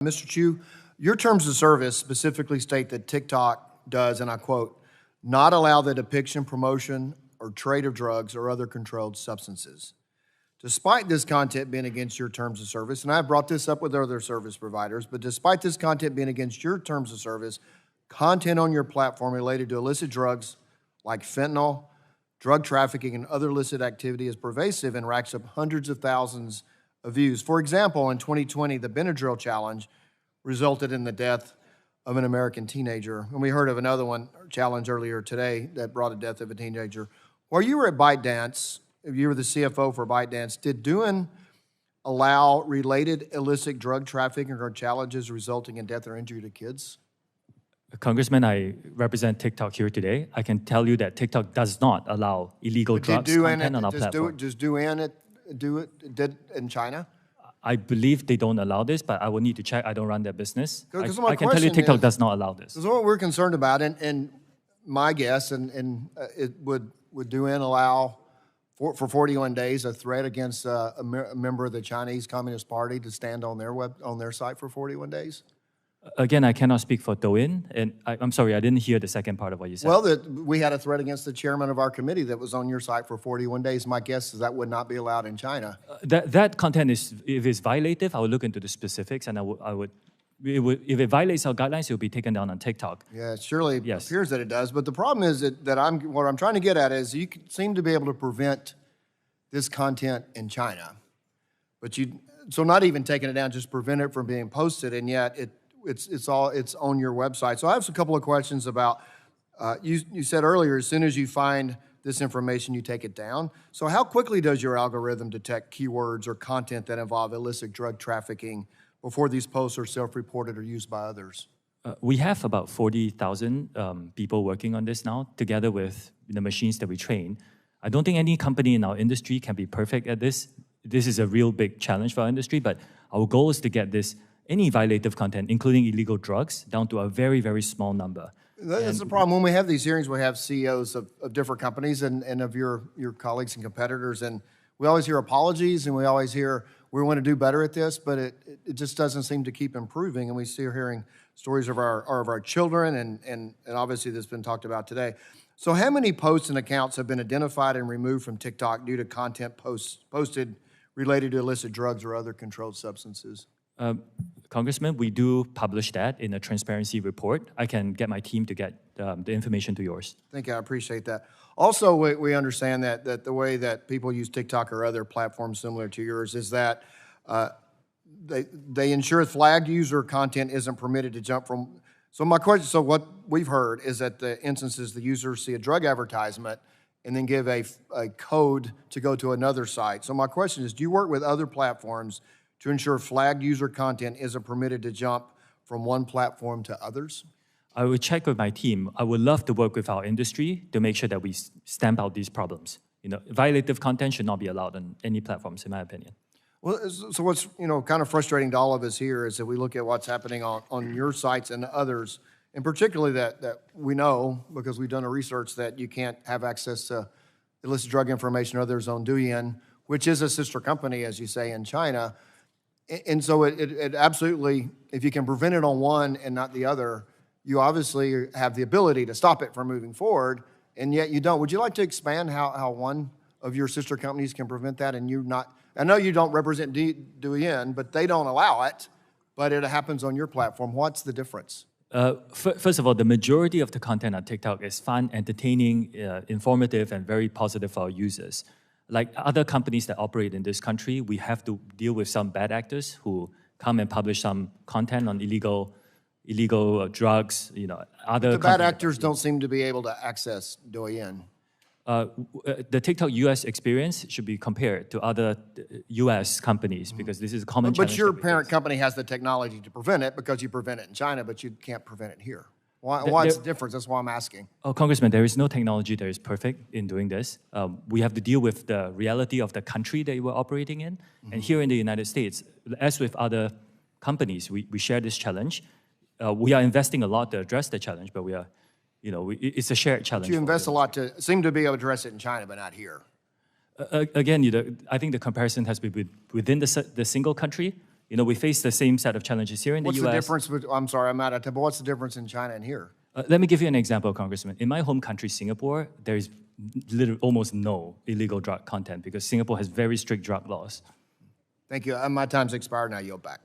Mr. Chu, your terms of service specifically state that TikTok does, and I quote, not allow the depiction, promotion, or trade of drugs or other controlled substances. Despite this content being against your terms of service, and I've brought this up with other service providers, but despite this content being against your terms of service, content on your platform related to illicit drugs like fentanyl, drug trafficking, and other illicit activity is pervasive and racks up hundreds of thousands of views. For example, in 2020, the Benadryl challenge resulted in the death of an American teenager. And we heard of another challenge earlier today that brought the death of a teenager. While you were at ByteDance, you were the CFO for ByteDance, did doing allow related illicit drug trafficking or challenges resulting in death or injury to kids? Congressman, I represent TikTok here today. I can tell you that TikTok does not allow illegal drugs content on our platform. Do it in China? I believe they don't allow this, but I will need to check. I don't run their business. I can tell you TikTok does not allow this. This is what we're concerned about, and my guess, and it would DoIN allow for 41 days a threat against a member of the Chinese Communist Party to stand on their site for 41 days? Again, I cannot speak for DoIN, and I'm sorry, I didn't hear the second part of what you said. Well, we had a threat against the chairman of our committee that was on your site for 41 days. My guess is that would not be allowed in China. That content is, if it's violative, I would look into the specifics, and if it violates our guidelines, it will be taken down on TikTok. Yeah, it surely appears that it does. But the problem is what I'm trying to get at is you seem to be able to prevent this content in China, but so not even taking it down, just prevent it from being posted, and yet it's on your website. So I have a couple of questions about, you said earlier, as soon as you find this information, you take it down. So how quickly does your algorithm detect keywords or content that involve illicit drug trafficking before these posts are self-reported or used by others? We have about 40,000 people working on this now, together with the machines that we train. I don't think any company in our industry can be perfect at this. This is a real big challenge for our industry, but our goal is to get any violative content, including illegal drugs, down to a very, very small number. That's the problem. When we have these hearings, we have CEOs of different companies and of your colleagues and competitors, and we always hear apologies, and we always hear, we want to do better at this, but it just doesn't seem to keep improving, and we see hearing stories of our children, and obviously this has been talked about today. So how many posts and accounts have been identified and removed from TikTok due to content posted related to illicit drugs or other controlled substances? Congressman, we do publish that in a transparency report. I can get my team to get the information to yours. Thank you, I appreciate that. Also, we understand that the way that people use TikTok or other platforms similar to yours is that they ensure flagged user content isn't permitted to jump from. So my question, so what we've heard is that the instances the users see a drug advertisement and then give a code to go to another site. So my question is, do you work with other platforms to ensure flagged user content isn't permitted to jump from one platform to others? I will check with my team. I would love to work with our industry to make sure that we stamp out these problems. Violative content should not be allowed on any platforms, in my opinion. Well, so what's kind of frustrating to all of us here is that we look at what's happening on your sites and others, and particularly that we know, because we've done a research, that you can't have access to illicit drug information or others on DoIN, which is a sister company, as you say, in China. And so it absolutely, if you can prevent it on one and not the other, you obviously have the ability to stop it from moving forward, and yet you don't. Would you like to expand how one of your sister companies can prevent that and you not? I know you don't represent DoIN, but they don't allow it, but it happens on your platform. What's the difference? First of all, the majority of the content on TikTok is fun, entertaining, informative, and very positive for our users. Like other companies that operate in this country, we have to deal with some bad actors who come and publish some content on illegal drugs. Other the bad actors don't seem to be able to access DoIN. The TikTok U.S. experience should be compared to other U.S. companies because this is a common challenge. But your parent company has the technology to prevent it because you prevent it in China, but you can't prevent it here. What's the difference? That's why I'm asking. Oh, Congressman, there is no technology that is perfect in doing this. We have to deal with the reality of the country that we're operating in. Mm-hmm. And here in the United States, as with other companies, we share this challenge. We are investing a lot to address the challenge, but it's a shared challenge. But you invest a lot to seem to be able to address it in China, but not here. Again, I think the comparison has to be within the single country. You know, we face the same set of challenges here in What's the the US. difference? I'm sorry, I'm out of time, but what's the difference in China and here? Let me give you an example, Congressman. In my home country, Singapore, there is almost no illegal drug content because Singapore has very strict drug laws. Thank you. My time's expired now. Yield back.